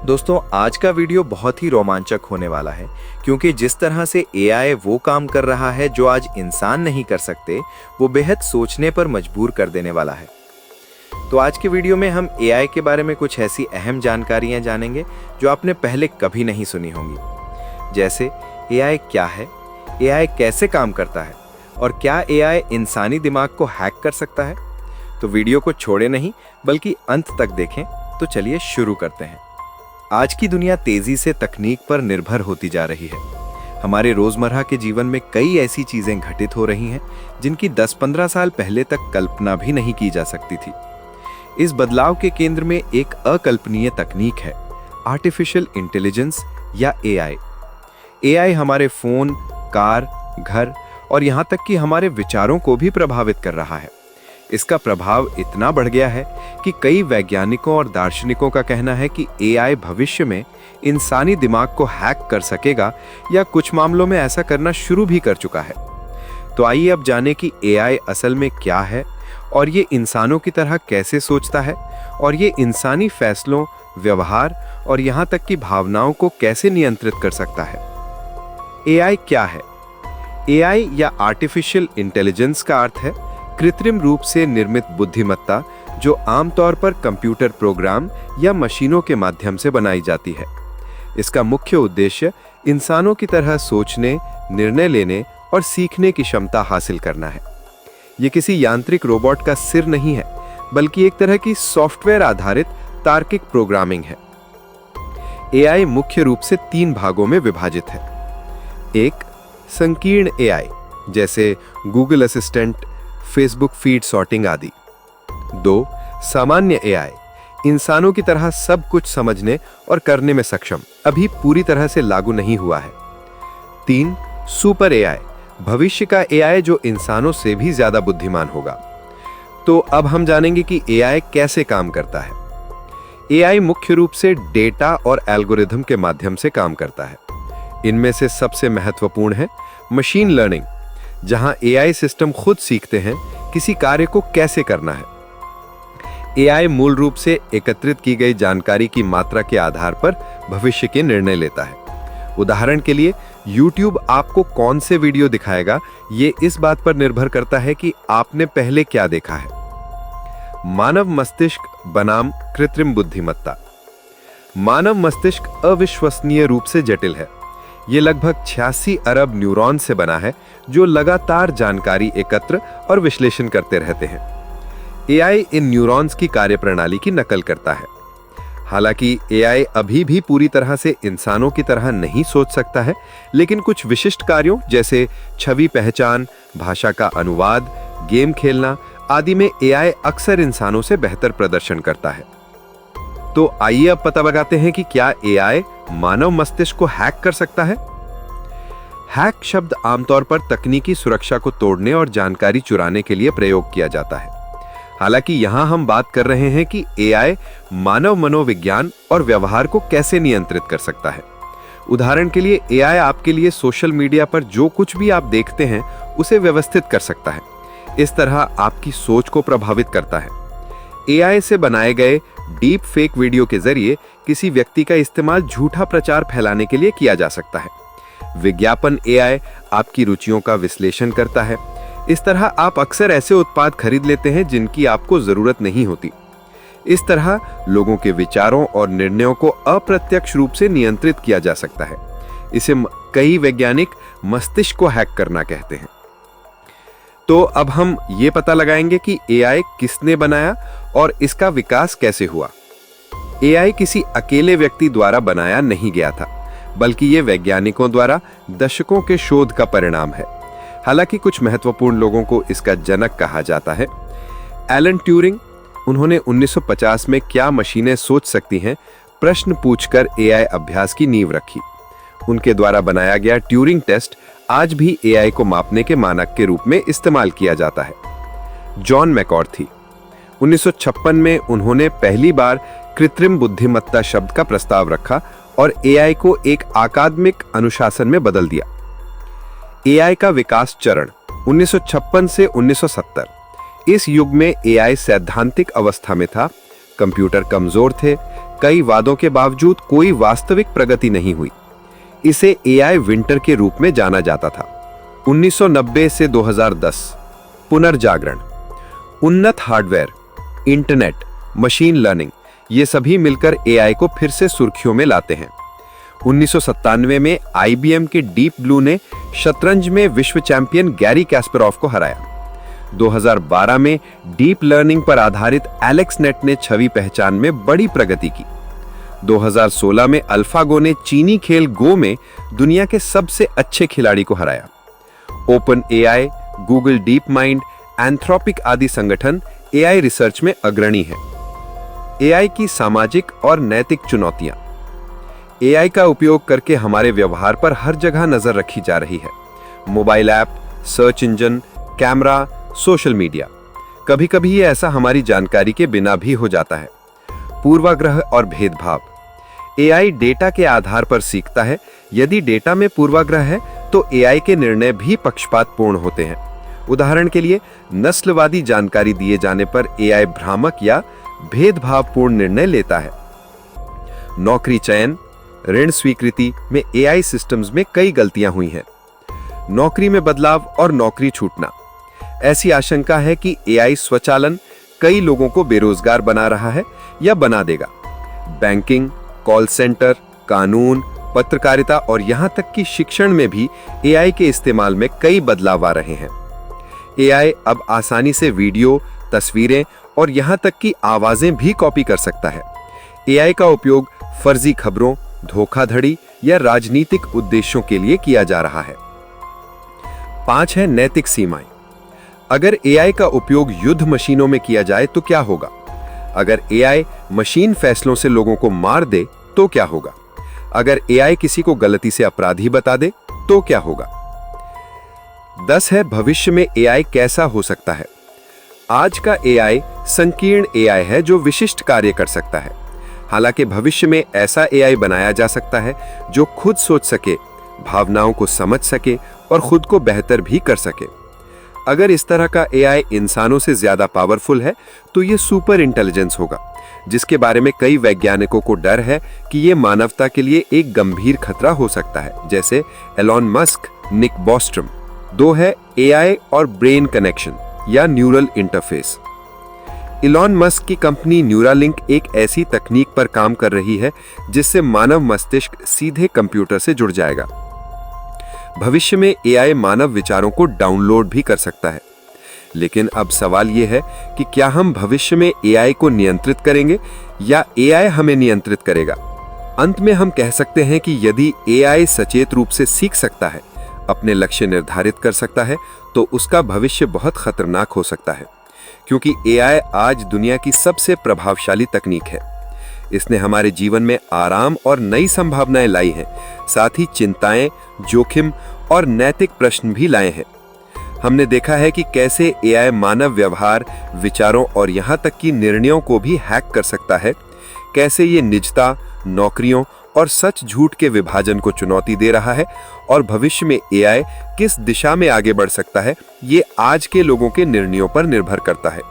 दोस्तों, आज का वीडियो बहुत ही रोमांचक होने वाला है क्योंकि जिस तरह से एआई वो काम कर रहा है जो आज इंसान नहीं कर सकते, वो बेहद सोचने पर मजबूर कर देने वाला है। तो आज के वीडियो में हम एआई के बारे में कुछ ऐसी अहम जानकारियां जानेंगे जो आपने पहले कभी नहीं सुनी होंगी। जैसे एआई क्या है, एआई कैसे काम करता है और क्या एआई इंसानी दिमाग को हैक कर सकता है। तो वीडियो को छोड़े नहीं बल्कि अंत तक देखें। तो चलिए शुरू करते हैं। आज की दुनिया तेजी से तकनीक पर निर्भर होती जा रही है। हमारे रोजमर्रा के जीवन में कई ऐसी चीजें घटित हो रही हैं जिनकी 10-15 साल पहले तक कल्पना भी नहीं की जा सकती थी। इस बदलाव के केंद्र में एक अकल्पनीय तकनीक है, आर्टिफिशियल इंटेलिजेंस या एआई। एआई हमारे फोन, कार, घर और यहाँ तक कि हमारे विचारों को भी प्रभावित कर रहा है। इसका प्रभाव इतना बढ़ गया है कि कई वैज्ञानिकों और दार्शनिकों का कहना है कि एआई भविष्य में इंसानी दिमाग को हैक कर सकेगा या कुछ मामलों में ऐसा करना शुरू भी कर चुका है। तो आइए अब जानें कि एआई असल में क्या है और ये इंसानों की तरह कैसे सोचता है और ये इंसानी फैसलों, व्यवहार और यहाँ तक कि भावनाओं को कैसे नियंत्रित कर सकता है। एआई क्या है? एआई या आर्टिफिशियल इंटेलिजेंस का अर्थ है कृत्रिम रूप से निर्मित बुद्धिमत्ता जो आमतौर पर कंप्यूटर प्रोग्राम या मशीनों के माध्यम से बनाई जाती है। इसका मुख्य उद्देश्य इंसानों की तरह सोचने, निर्णय लेने और सीखने की क्षमता हासिल करना है। यह किसी यांत्रिक रोबोट का सिर नहीं है, बल्कि एक तरह की सॉफ्टवेयर आधारित तार्किक प्रोग्रामिंग है। एआई मुख्य रूप से 3 भागों में विभाजित है। 1. संकीर्ण एआई जैसे Google assistant, Facebook feed sorting आदि। 2. सामान्य एआई, इंसानों की तरह सब कुछ समझने और करने में सक्षम, अभी पूरी तरह से लागू नहीं हुआ है। 3. सुपर एआई, भविष्य का एआई जो इंसानों से भी ज्यादा बुद्धिमान होगा। तो अब हम जानेंगे कि एआई कैसे काम करता है। एआई मुख्य रूप से डेटा और एल्गोरिथम के माध्यम से काम करता है। इनमें से सबसे महत्वपूर्ण है मशीन लर्निंग, जहां एआई सिस्टम खुद सीखते हैं किसी कार्य को कैसे करना है। एआई मूल रूप से एकत्रित की गई जानकारी की मात्रा के आधार पर भविष्य के निर्णय लेता है। उदाहरण के लिए YouTube आपको कौन से वीडियो दिखाएगा, ये इस बात पर निर्भर करता है कि आपने पहले क्या देखा है। मानव मस्तिष्क बनाम कृत्रिम बुद्धिमत्ता। मानव मस्तिष्क अविश्वसनीय रूप से जटिल है। ये लगभग 86 अरब न्यूरॉन से बना है जो लगातार जानकारी एकत्र और विश्लेषण करते रहते हैं। एआई इन न्यूरॉन्स की कार्यप्रणाली की नकल करता है। हालांकि एआई अभी भी पूरी तरह से इंसानों की तरह नहीं सोच सकता है, लेकिन कुछ विशिष्ट कार्यों जैसे छवि पहचान, भाषा का अनुवाद, गेम खेलना आदि में एआई अक्सर इंसानों से बेहतर प्रदर्शन करता है। तो आइए अब पता लगाते हैं कि क्या एआई मानव मस्तिष्क को हैक कर सकता है। हैक शब्द आमतौर पर तकनीकी सुरक्षा को तोड़ने और जानकारी चुराने के लिए प्रयोग किया जाता है। हालांकि यहां हम बात कर रहे हैं कि एआई मानव मनोविज्ञान और व्यवहार को कैसे नियंत्रित कर सकता है। उदाहरण के लिए एआई आपके लिए सोशल मीडिया पर जो कुछ भी आप देखते हैं उसे व्यवस्थित कर सकता है। इस तरह आपकी सोच को प्रभावित करता है। एआई से बनाए गए डीप फेक वीडियो के जरिए किसी व्यक्ति का इस्तेमाल झूठा प्रचार फैलाने के लिए किया जा सकता है। विज्ञापन एआई आपकी रुचियों का विश्लेषण करता है। इस तरह आप अक्सर ऐसे उत्पाद खरीद लेते हैं जिनकी आपको जरूरत नहीं होती। इस तरह लोगों के विचारों और निर्णयों को अप्रत्यक्ष रूप से नियंत्रित किया जा सकता है। इसे कई वैज्ञानिक मस्तिष्क को हैक करना कहते हैं। तो अब हम ये पता लगाएंगे कि एआई किसने बनाया और इसका विकास कैसे हुआ। एआई किसी अकेले व्यक्ति द्वारा बनाया नहीं गया था, बल्कि ये वैज्ञानिकों द्वारा दशकों के शोध का परिणाम है। हालांकि कुछ महत्वपूर्ण लोगों को इसका जनक कहा जाता है। एलन ट्यूरिंग, उन्होंने 1950 में क्या मशीनें सोच सकती हैं प्रश्न पूछकर एआई अभ्यास की नींव रखी। उनके द्वारा बनाया गया ट्यूरिंग टेस्ट आज भी एआई को मापने के मानक के रूप में इस्तेमाल किया जाता है। जॉन मैककार्थी, 1956 में उन्होंने पहली बार कृत्रिम बुद्धिमत्ता शब्द का प्रस्ताव रखा और एआई को एक अकादमिक अनुशासन में बदल दिया। एआई का विकास चरण 1956 से 1970। इस युग में एआई सैद्धांतिक अवस्था में था, कंप्यूटर कमजोर थे, कई वादों के बावजूद कोई वास्तविक प्रगति नहीं हुई। इसे एआई विंटर के रूप में जाना जाता था। 1990 से 2010 पुनर्जागरण। उन्नत हार्डवेयर, इंटरनेट, मशीन लर्निंग ये सभी मिलकर एआई को फिर से सुर्खियों में लाते हैं। 1997 में आईबीएम के डीप ब्लू ने शतरंज में विश्व चैंपियन गैरी कैस्परोव को हराया। 2012 में डीप लर्निंग पर आधारित एलेक्सनेट ने छवि पहचान में बड़ी प्रगति की। 2016 में अल्फागो ने चीनी खेल गो में दुनिया के सबसे अच्छे खिलाड़ी को हराया। Open AI, Google deep mind, Anthropic आदि संगठन एआई रिसर्च में अग्रणी हैं। एआई की सामाजिक और नैतिक चुनौतियां। एआई का उपयोग करके हमारे व्यवहार पर हर जगह नजर रखी जा रही है। Mobile app, search engine, camera, social media. कभी कभी ये ऐसा हमारी जानकारी के बिना भी हो जाता है। पूर्वाग्रह और भेदभाव। एआई डेटा के आधार पर सीखता है। यदि डेटा में पूर्वाग्रह है तो एआई के निर्णय भी पक्षपातपूर्ण होते हैं। उदाहरण के लिए, नस्लवादी जानकारी दिए जाने पर एआई भ्रामक या भेदभावपूर्ण निर्णय लेता है। नौकरी चयन, ऋण स्वीकृति में एआई सिस्टम्स में कई गलतियां हुई हैं। नौकरी में बदलाव और नौकरी छूटना। ऐसी आशंका है कि एआई स्वचालन कई लोगों को बेरोजगार बना रहा है या बना देगा। बैंकिंग, कॉल सेंटर, कानून, पत्रकारिता और यहां तक कि शिक्षण में भी एआई के इस्तेमाल में कई बदलाव आ रहे हैं। एआई अब आसानी से वीडियो, तस्वीरें और यहां तक कि आवाजें भी कॉपी कर सकता है। एआई का उपयोग फर्जी खबरों, धोखाधड़ी या राजनीतिक उद्देश्यों के लिए किया जा रहा है। 5 है नैतिक सीमाएं। अगर एआई का उपयोग युद्ध मशीनों में किया जाए तो क्या होगा? अगर एआई मशीन फैसलों से लोगों को मार दे तो क्या होगा? अगर एआई किसी को गलती से अपराधी बता दे तो क्या होगा? 10 है भविष्य में एआई कैसा हो सकता है। आज का एआई संकीर्ण एआई है जो विशिष्ट कार्य कर सकता है। हालांकि भविष्य में ऐसा एआई बनाया जा सकता है जो खुद सोच सके, भावनाओं को समझ सके और खुद को बेहतर भी कर सके। अगर इस तरह का एआई इंसानों से ज्यादा पावरफुल है तो ये सुपर इंटेलिजेंस होगा, जिसके बारे में कई वैज्ञानिकों को डर है कि ये मानवता के लिए एक गंभीर खतरा हो सकता है, जैसे एलॉन मस्क, निक बॉस्ट्रम। 2 है एआई और ब्रेन कनेक्शन या न्यूरल इंटरफेस। इलॉन मस्क की कंपनी न्यूरालिंक एक ऐसी तकनीक पर काम कर रही है जिससे मानव मस्तिष्क सीधे कंप्यूटर से जुड़ जाएगा। भविष्य में एआई मानव विचारों को डाउनलोड भी कर सकता है। लेकिन अब सवाल यह है कि क्या हम भविष्य में एआई को नियंत्रित करेंगे या एआई हमें नियंत्रित करेगा? अंत में हम कह सकते हैं कि यदि एआई सचेत रूप से सीख सकता है, अपने लक्ष्य निर्धारित कर सकता है, तो उसका भविष्य बहुत खतरनाक हो सकता है, क्योंकि एआई आज दुनिया की सबसे प्रभावशाली तकनीक है। इसने हमारे जीवन में आराम और नई संभावनाएं लाई हैं, साथ ही चिंताएं, जोखिम और नैतिक प्रश्न भी लाए हैं। हमने देखा है कि कैसे एआई मानव व्यवहार, विचारों और यहां तक कि निर्णयों को भी हैक कर सकता है। कैसे ये निजता, नौकरियों और सच झूठ के विभाजन को चुनौती दे रहा है और भविष्य में एआई किस दिशा में आगे बढ़ सकता है, ये आज के लोगों के निर्णयों पर निर्भर करता है।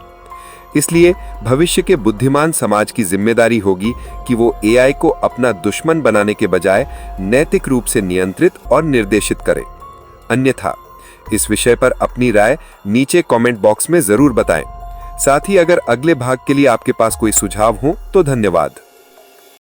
इसलिए भविष्य के बुद्धिमान समाज की जिम्मेदारी होगी कि वो एआई को अपना दुश्मन बनाने के बजाय नैतिक रूप से नियंत्रित और निर्देशित करे। अन्यथा इस विषय पर अपनी राय नीचे कमेंट बॉक्स में जरूर बताएं। साथ ही अगर अगले भाग के लिए आपके पास कोई सुझाव हो तो धन्यवाद।